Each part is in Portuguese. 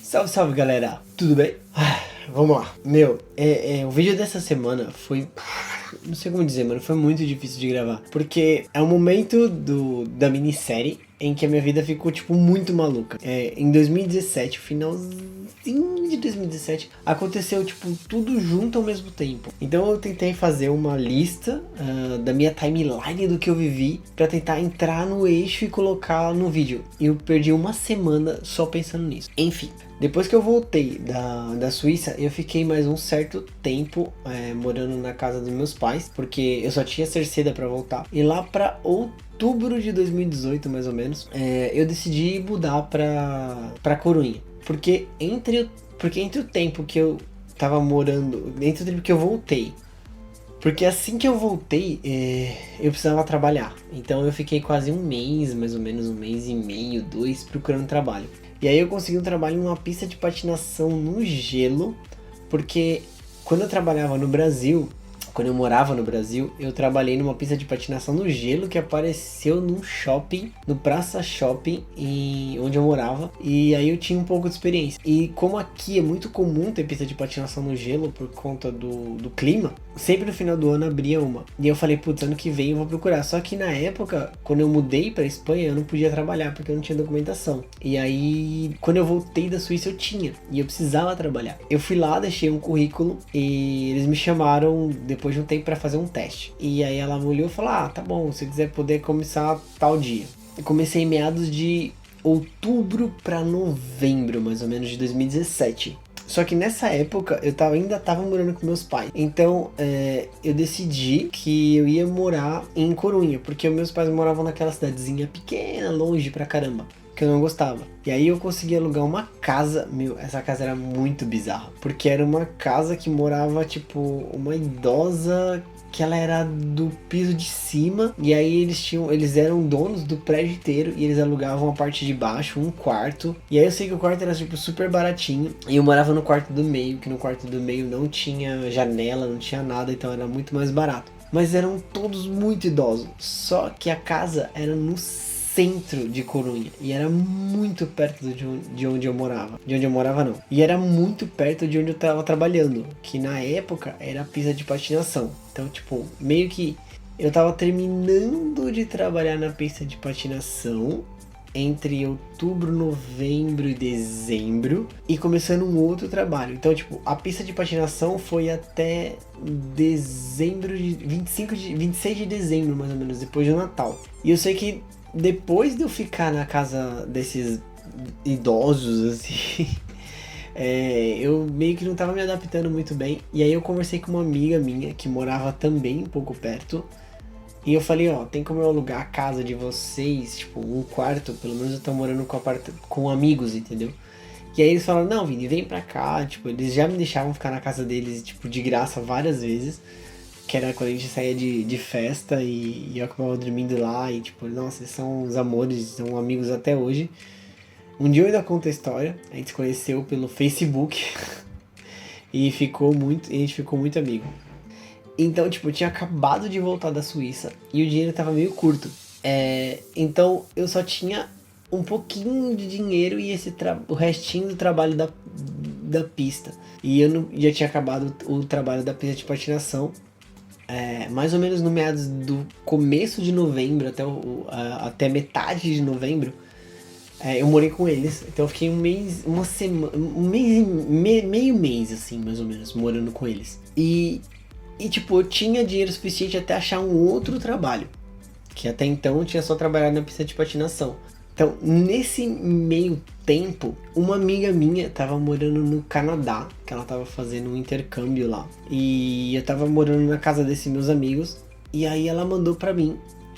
Salve, salve galera, tudo bem? Vamos lá, o vídeo dessa semana foi, não sei como dizer, mano, foi muito difícil de gravar, porque é um momento da minissérie em que a minha vida ficou, tipo, muito maluca. Em 2017, finalzinho de 2017, aconteceu, tipo, tudo junto ao mesmo tempo. Então eu tentei fazer uma lista da minha timeline do que eu vivi pra tentar entrar no eixo e colocar no vídeo. E eu perdi uma semana só pensando nisso. Enfim, depois que eu voltei da Suíça, eu fiquei mais um certo tempo morando na casa dos meus pais, porque eu só tinha certeza pra voltar. E lá pra outubro de 2018, mais ou menos, eu decidi mudar pra Corunha. Porque entre o tempo que eu tava morando, entre o tempo que eu voltei, porque assim que eu voltei, eu precisava trabalhar. Então eu fiquei quase um mês, mais ou menos um mês e meio, 2, procurando trabalho. E aí eu consegui um trabalho em uma pista de patinação no gelo, porque quando eu trabalhava no Brasil, quando eu morava no Brasil, eu trabalhei numa pista de patinação no gelo que apareceu num shopping, no Praça Shopping, onde eu morava. E aí eu tinha um pouco de experiência. E como aqui é muito comum ter pista de patinação no gelo por conta do clima, sempre no final do ano abria uma. E eu falei, putz, ano que vem eu vou procurar. Só que na época, quando eu mudei pra Espanha, eu não podia trabalhar porque eu não tinha documentação. E aí, quando eu voltei da Suíça, eu tinha. E eu precisava trabalhar. Eu fui lá, deixei um currículo e eles me chamaram depois de um tempo pra fazer um teste. E aí ela me olhou e falou, tá bom, se quiser poder começar tal dia. Eu comecei em meados de outubro pra novembro, mais ou menos, de 2017. Só que nessa época eu ainda tava morando com meus pais. Então eu decidi que eu ia morar em Corunha, porque meus pais moravam naquela cidadezinha pequena, longe pra caramba, que eu não gostava. E aí eu consegui alugar uma casa. Essa casa era muito bizarra, porque era uma casa que morava, tipo, uma idosa que ela era do piso de cima, e aí eles eram donos do prédio inteiro, e eles alugavam a parte de baixo, um quarto, e aí eu sei que o quarto era tipo super baratinho, e eu morava no quarto do meio, que no quarto do meio não tinha janela, não tinha nada, então era muito mais barato. Mas eram todos muito idosos, só que a casa era no centro de Corunha, e era muito perto de onde eu morava. De onde eu morava não. E era muito perto de onde eu tava trabalhando, que na época era a pista de patinação. Então, tipo, meio que eu tava terminando de trabalhar na pista de patinação entre outubro, novembro e dezembro, e começando um outro trabalho. Então, tipo, a pista de patinação foi até dezembro de 26 de dezembro, mais ou menos, depois do Natal. E eu sei que depois de eu ficar na casa desses idosos, assim, eu meio que não tava me adaptando muito bem. E aí eu conversei com uma amiga minha que morava também um pouco perto. E eu falei, tem como eu alugar a casa de vocês, tipo, um quarto, pelo menos eu tô morando com amigos, entendeu? E aí eles falaram, não, Vini, vem pra cá, tipo, eles já me deixavam ficar na casa deles, tipo, de graça várias vezes. Que era quando a gente saía de festa e eu acabava dormindo lá e tipo, nossa, eles são os amores, são amigos até hoje. Um dia eu ainda conto a história, a gente se conheceu pelo Facebook e a gente ficou muito amigo. Então, tipo, eu tinha acabado de voltar da Suíça e o dinheiro tava meio curto. Então eu só tinha um pouquinho de dinheiro e o restinho do trabalho da pista. E eu já tinha acabado o trabalho da pista de patinação. Mais ou menos no meados do começo de novembro até metade de novembro, eu morei com eles. Então eu fiquei um mês, uma semana, meio mês assim, mais ou menos, morando com eles. E tipo, eu tinha dinheiro suficiente até achar um outro trabalho, que até então eu tinha só trabalhado na pista de patinação. Então, nesse meio tempo, uma amiga minha tava morando no Canadá, que ela tava fazendo um intercâmbio lá. E eu tava morando na casa desses meus amigos, e aí ela mandou pra mim,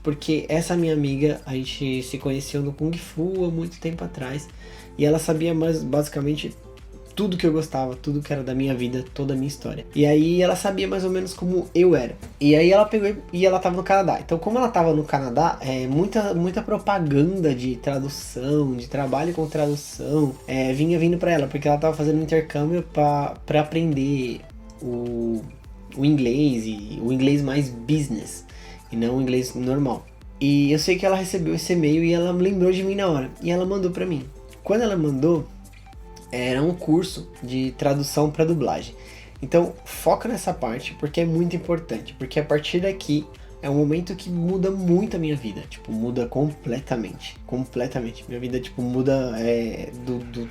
porque essa minha amiga, a gente se conheceu no Kung Fu há muito tempo atrás, e ela sabia basicamente tudo que eu gostava, tudo que era da minha vida, toda a minha história. E aí ela sabia mais ou menos como eu era. E aí ela pegou e ela tava no Canadá. Então, como ela tava no Canadá, muita propaganda de tradução, de trabalho com tradução, vinha vindo pra ela, porque ela tava fazendo um intercâmbio pra aprender o inglês, e o inglês mais business, e não o inglês normal. E eu sei que ela recebeu esse e-mail e ela lembrou de mim na hora. E ela mandou pra mim. Quando ela mandou, era um curso de tradução para dublagem. Então, foca nessa parte porque é muito importante, porque a partir daqui é um momento que muda muito a minha vida, tipo, muda completamente, completamente. Minha vida, tipo, muda do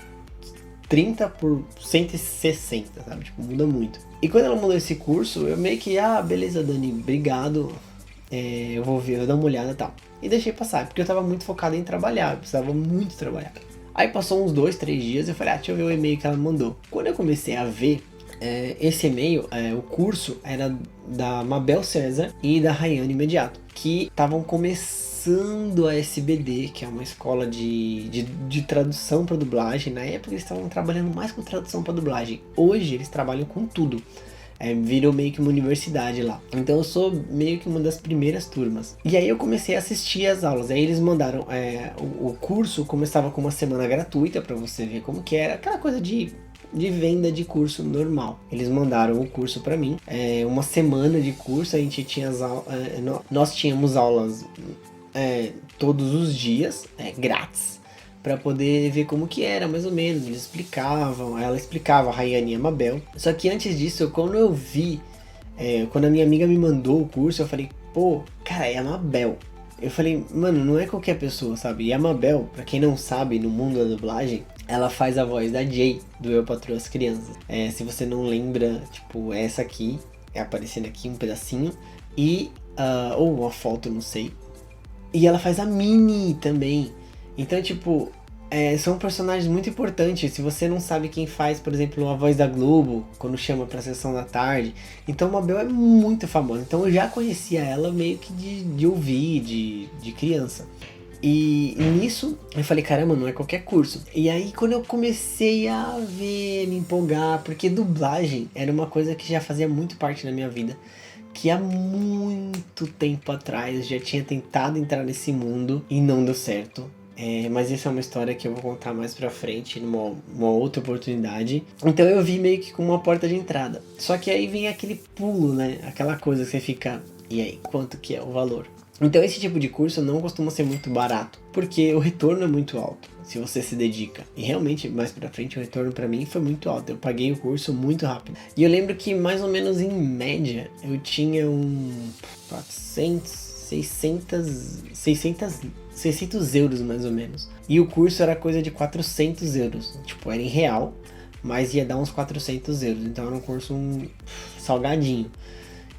30 por 160, sabe? Tipo, muda muito. E quando ela mudou esse curso, eu meio que, beleza, Dani, obrigado, eu vou ver, eu vou dar uma olhada e tal. E deixei passar, porque eu tava muito focado em trabalhar, eu precisava muito trabalhar. Aí passou uns 2, 3 dias, eu falei, deixa eu ver o e-mail que ela mandou. Quando eu comecei a ver esse e-mail, o curso era da Mabel César e da Rayane Imediato, que estavam começando a SBD, que é uma escola de tradução para dublagem. Na época eles estavam trabalhando mais com tradução para dublagem, hoje eles trabalham com tudo. Virou meio que uma universidade lá. Então eu sou meio que uma das primeiras turmas. E aí eu comecei a assistir as aulas. Aí eles mandaram o curso começava com uma semana gratuita para você ver como que era. Aquela coisa de venda de curso normal. Eles mandaram o curso para mim. Uma semana de curso. A gente tinha nós tínhamos aulas todos os dias, grátis, para poder ver como que era, mais ou menos. Eles explicavam, ela explicava, a Rayane e a Mabel. Só que antes disso, quando eu vi, quando a minha amiga me mandou o curso, eu falei, pô, cara, é a Mabel. Eu falei, mano, não é qualquer pessoa, sabe? E a Mabel, pra quem não sabe, no mundo da dublagem, ela faz a voz da Jay, do Eu, Patroa as Crianças. Se você não lembra, tipo, essa aqui, aparecendo aqui um pedacinho, e, ou uma foto, não sei. E ela faz a Minnie também. Então, tipo, são personagens muito importantes. Se você não sabe quem faz, por exemplo, a voz da Globo, quando chama pra sessão da tarde. Então, a Mabel é muito famosa. Então, eu já conhecia ela meio que de ouvir, de criança. E nisso, eu falei, caramba, não é qualquer curso. E aí, quando eu comecei a ver, me empolgar, porque dublagem era uma coisa que já fazia muito parte da minha vida. Que há muito tempo atrás eu já tinha tentado entrar nesse mundo e não deu certo. Mas essa é uma história que eu vou contar mais pra frente, numa outra oportunidade. Então eu vi meio que com uma porta de entrada. Só que aí vem aquele pulo, né? Aquela coisa que você fica, e aí, quanto que é o valor? Então esse tipo de curso não costuma ser muito barato, porque o retorno é muito alto, se você se dedica. E realmente, mais pra frente, o retorno pra mim foi muito alto. Eu paguei o curso muito rápido. E eu lembro que mais ou menos em média, eu tinha 600 euros mais ou menos. E o curso era coisa de 400 euros. Tipo, era em real, mas ia dar uns 400 euros. Então era um curso salgadinho.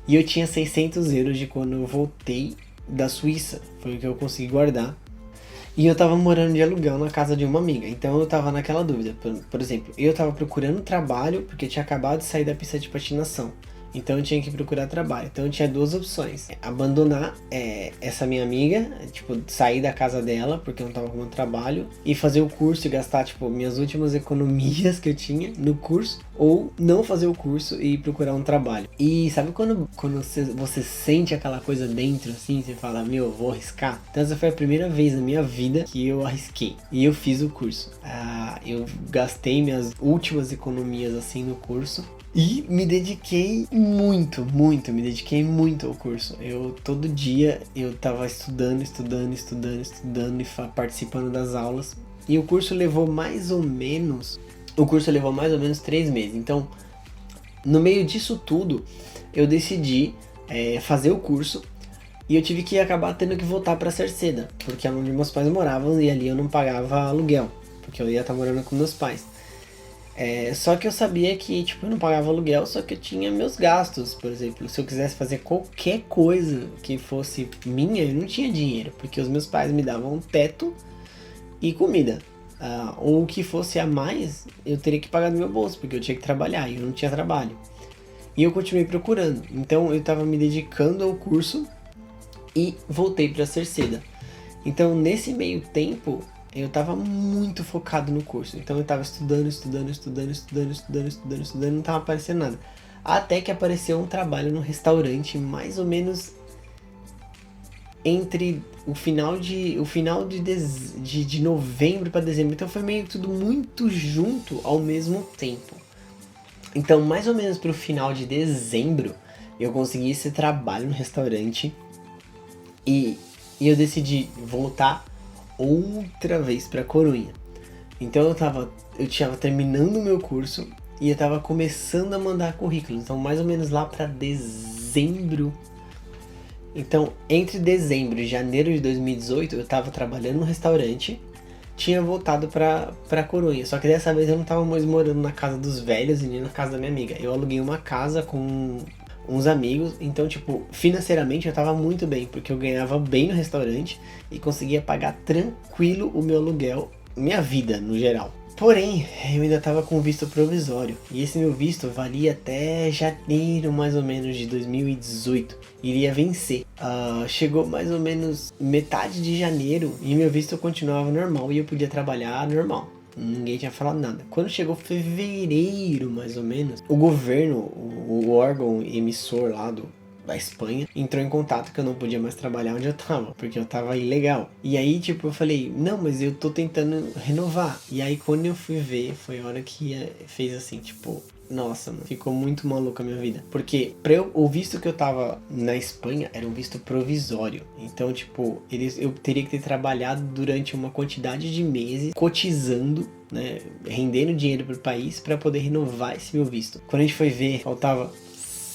E eu tinha 600 euros de quando eu voltei da Suíça. Foi o que eu consegui guardar. E eu tava morando de aluguel na casa de uma amiga. Então eu tava naquela dúvida. Por exemplo, eu tava procurando trabalho porque eu tinha acabado de sair da pista de patinação. Então eu tinha que procurar trabalho. Então eu tinha duas opções. Abandonar essa minha amiga, tipo, sair da casa dela porque eu não tava com um trabalho, e fazer o curso e gastar, tipo, minhas últimas economias que eu tinha no curso, ou não fazer o curso e procurar um trabalho. E sabe quando você sente aquela coisa dentro, assim, você fala, meu, vou arriscar? Então essa foi a primeira vez na minha vida que eu arrisquei. E eu fiz o curso. Eu gastei minhas últimas economias, assim, no curso. E me dediquei muito ao curso. Todo dia eu tava estudando e participando das aulas. E o curso levou mais ou menos 3 meses. Então, no meio disso tudo, eu decidi fazer o curso. E eu tive que acabar tendo que voltar pra Cerceda, porque é onde meus pais moravam e ali eu não pagava aluguel, porque eu ia estar morando com meus pais. Só que eu sabia que, tipo, eu não pagava aluguel, só que eu tinha meus gastos. Por exemplo, se eu quisesse fazer qualquer coisa que fosse minha, eu não tinha dinheiro, porque os meus pais me davam um teto e comida. Ou o que fosse a mais, eu teria que pagar do meu bolso, porque eu tinha que trabalhar e eu não tinha trabalho. E eu continuei procurando. Então eu estava me dedicando ao curso e voltei para Cerceda. Então nesse meio tempo eu tava muito focado no curso. Então eu tava estudando, não tava aparecendo nada. Até que apareceu um trabalho no restaurante, mais ou menos entre o final de novembro para dezembro. Então foi meio tudo muito junto ao mesmo tempo. Então mais ou menos pro final de dezembro eu consegui esse trabalho no restaurante. E eu decidi voltar outra vez pra Corunha. Então eu tinha terminando o meu curso e eu tava começando a mandar currículos. Então, mais ou menos lá pra dezembro. Então, entre dezembro e janeiro de 2018, eu tava trabalhando no restaurante. Tinha voltado pra Corunha. Só que dessa vez eu não tava mais morando na casa dos velhos e nem na casa da minha amiga. Eu aluguei uma casa com uns amigos. Então, tipo, financeiramente eu tava muito bem. Porque eu ganhava bem no restaurante e conseguia pagar tranquilo o meu aluguel. Minha vida, no geral. Porém, eu ainda tava com visto provisório. E esse meu visto valia até janeiro, mais ou menos, de 2018. Iria vencer. Chegou mais ou menos metade de janeiro e meu visto continuava normal e eu podia trabalhar normal. Ninguém tinha falado nada. Quando chegou fevereiro, mais ou menos, o governo, o órgão emissor lá da Espanha, entrou em contato que eu não podia mais trabalhar onde eu tava, porque eu tava ilegal. E aí, tipo, eu falei, não, mas eu tô tentando renovar. E aí, quando eu fui ver, foi a hora que fez assim, tipo, nossa, mano, ficou muito maluca a minha vida. Porque o visto que eu tava na Espanha era um visto provisório. Então, tipo, eu teria que ter trabalhado durante uma quantidade de meses, cotizando, né, rendendo dinheiro pro país para poder renovar esse meu visto. Quando a gente foi ver, faltava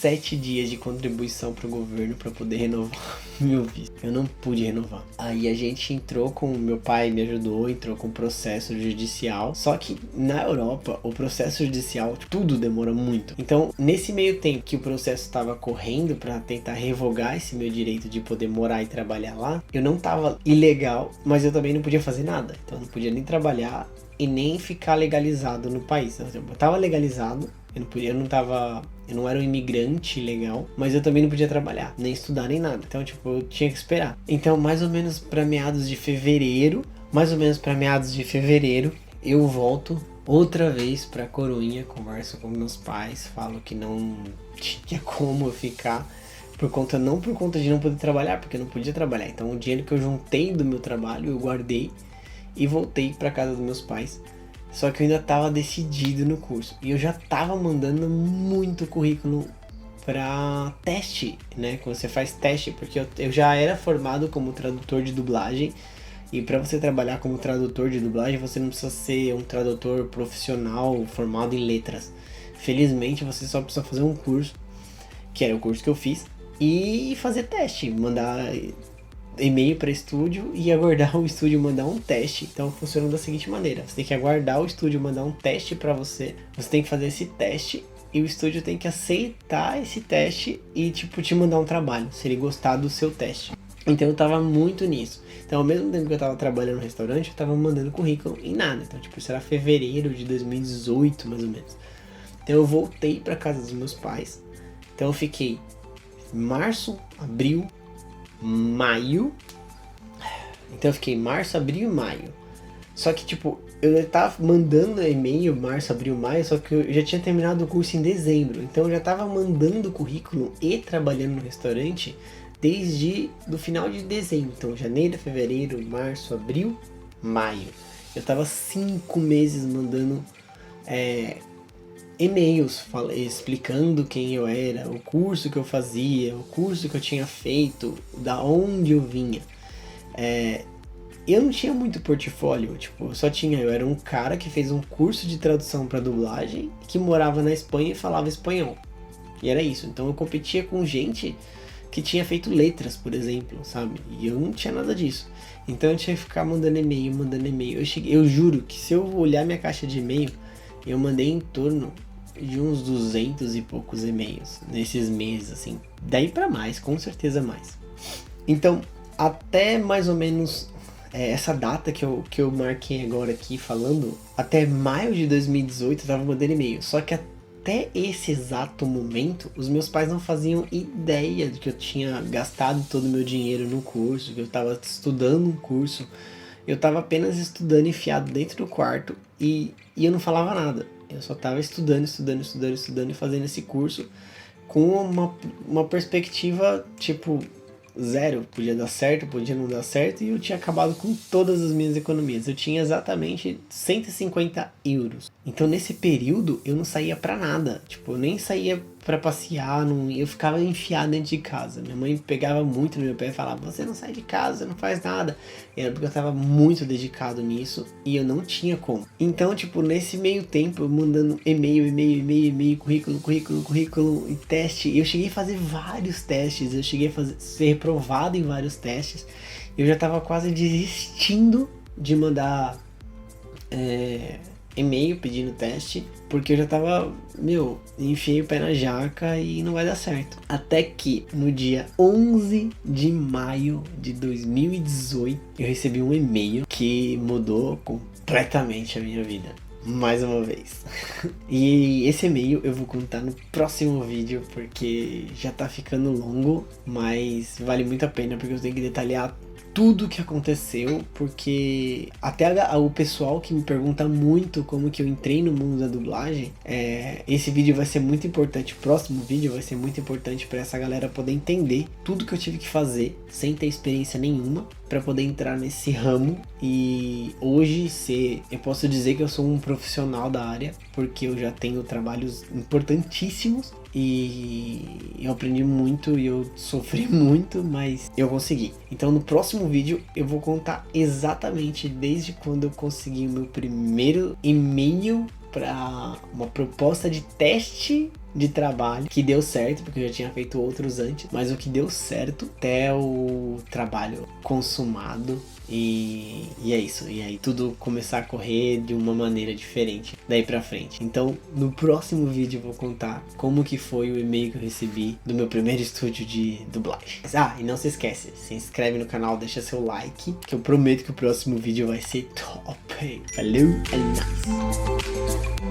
7 dias de contribuição pro governo para poder renovar meu visto. Eu não pude renovar. Aí a gente entrou com... Meu pai me ajudou, entrou com processo judicial. Só que na Europa, o processo judicial, tudo demora muito. Então, nesse meio tempo que o processo estava correndo para tentar revogar esse meu direito de poder morar e trabalhar lá, eu não tava ilegal, mas eu também não podia fazer nada. Então, eu não podia nem trabalhar e nem ficar legalizado no país. Eu tava legalizado, eu não era um imigrante legal, mas eu também não podia trabalhar, nem estudar, nem nada. Então, tipo, eu tinha que esperar. Então, mais ou menos para meados de fevereiro, eu volto outra vez pra Corunha, converso com meus pais, falo que não tinha como eu ficar, não por conta de não poder trabalhar, porque eu não podia trabalhar. Então, o dinheiro que eu juntei do meu trabalho, eu guardei e voltei pra casa dos meus pais. Só que eu ainda tava decidido no curso. E eu já tava mandando muito currículo pra teste, né? Quando você faz teste, porque eu já era formado como tradutor de dublagem. E pra você trabalhar como tradutor de dublagem, você não precisa ser um tradutor profissional formado em letras. Felizmente, você só precisa fazer um curso, que era o curso que eu fiz, e fazer teste, mandar e-mail para estúdio e aguardar o estúdio mandar um teste. Então funciona da seguinte maneira: você tem que aguardar o estúdio mandar um teste para você, você tem que fazer esse teste e o estúdio tem que aceitar esse teste e tipo te mandar um trabalho, se ele gostar do seu teste. Então eu tava muito nisso. Então ao mesmo tempo que eu tava trabalhando no restaurante, eu tava mandando currículo em nada. Então tipo, isso era fevereiro de 2018 mais ou menos. Então eu voltei para casa dos meus pais. Então eu fiquei março, abril, maio. Então eu fiquei março, abril e maio. Só que tipo, eu tava mandando e-mail março, abril, maio, só que eu já tinha terminado o curso em dezembro. Então eu já tava mandando currículo e trabalhando no restaurante desde do final de dezembro. Então janeiro, fevereiro, março, abril, maio. Eu tava 5 meses mandando e-mails explicando quem eu era, o curso que eu fazia, o curso que eu tinha feito, da onde eu vinha. Eu não tinha muito portfólio, tipo, eu era um cara que fez um curso de tradução para dublagem, que morava na Espanha e falava espanhol. E era isso. Então eu competia com gente que tinha feito letras, por exemplo, sabe? E eu não tinha nada disso. Então eu tinha que ficar mandando e-mail. Eu juro que se eu olhar minha caixa de e-mail, eu mandei em torno de uns 200 e poucos e-mails nesses meses, assim. Daí pra mais, com certeza mais. Então, até mais ou menos essa data que eu marquei agora aqui falando, até maio de 2018 eu tava mandando e-mail. Só que até esse exato momento, os meus pais não faziam ideia de que eu tinha gastado todo o meu dinheiro no curso, que eu tava estudando um curso. Eu tava apenas estudando enfiado dentro do quarto e eu não falava nada. Eu só tava estudando e fazendo esse curso com uma perspectiva tipo zero. Podia dar certo, podia não dar certo, e eu tinha acabado com todas as minhas economias. Eu tinha exatamente 150 euros. Então nesse período eu não saía pra nada, tipo, eu nem saía pra passear, eu ficava enfiado dentro de casa. Minha mãe pegava muito no meu pé e falava, você não sai de casa, você não faz nada. E era porque eu tava muito dedicado nisso e eu não tinha como. Então, tipo, nesse meio tempo, eu mandando e-mail, currículo e teste. E eu cheguei a fazer vários testes, eu cheguei a ser reprovado em vários testes. Eu já tava quase desistindo de mandar e-mail pedindo teste, porque eu já tava, enfiei o pé na jaca e não vai dar certo. Até que no dia 11 de maio de 2018, eu recebi um e-mail que mudou completamente a minha vida. Mais uma vez. E esse e-mail eu vou contar no próximo vídeo, porque já tá ficando longo, mas vale muito a pena, porque eu tenho que detalhar tudo que aconteceu, porque até o pessoal que me pergunta muito como que eu entrei no mundo da dublagem, esse vídeo vai ser muito importante, o próximo vídeo vai ser muito importante para essa galera poder entender tudo que eu tive que fazer sem ter experiência nenhuma para poder entrar nesse ramo. E hoje eu posso dizer que eu sou um profissional da área, porque eu já tenho trabalhos importantíssimos e eu aprendi muito e eu sofri muito, mas eu consegui. Então no próximo vídeo eu vou contar exatamente desde quando eu consegui o meu primeiro e-mail para uma proposta de teste de trabalho, que deu certo, porque eu já tinha feito outros antes, mas o que deu certo até o trabalho consumado. E é isso, e aí tudo começar a correr de uma maneira diferente daí pra frente. Então no próximo vídeo eu vou contar como que foi o e-mail que eu recebi do meu primeiro estúdio de dublagem. E não se esquece, se inscreve no canal, deixa seu like, que eu prometo que o próximo vídeo vai ser top. Falou, é nóis!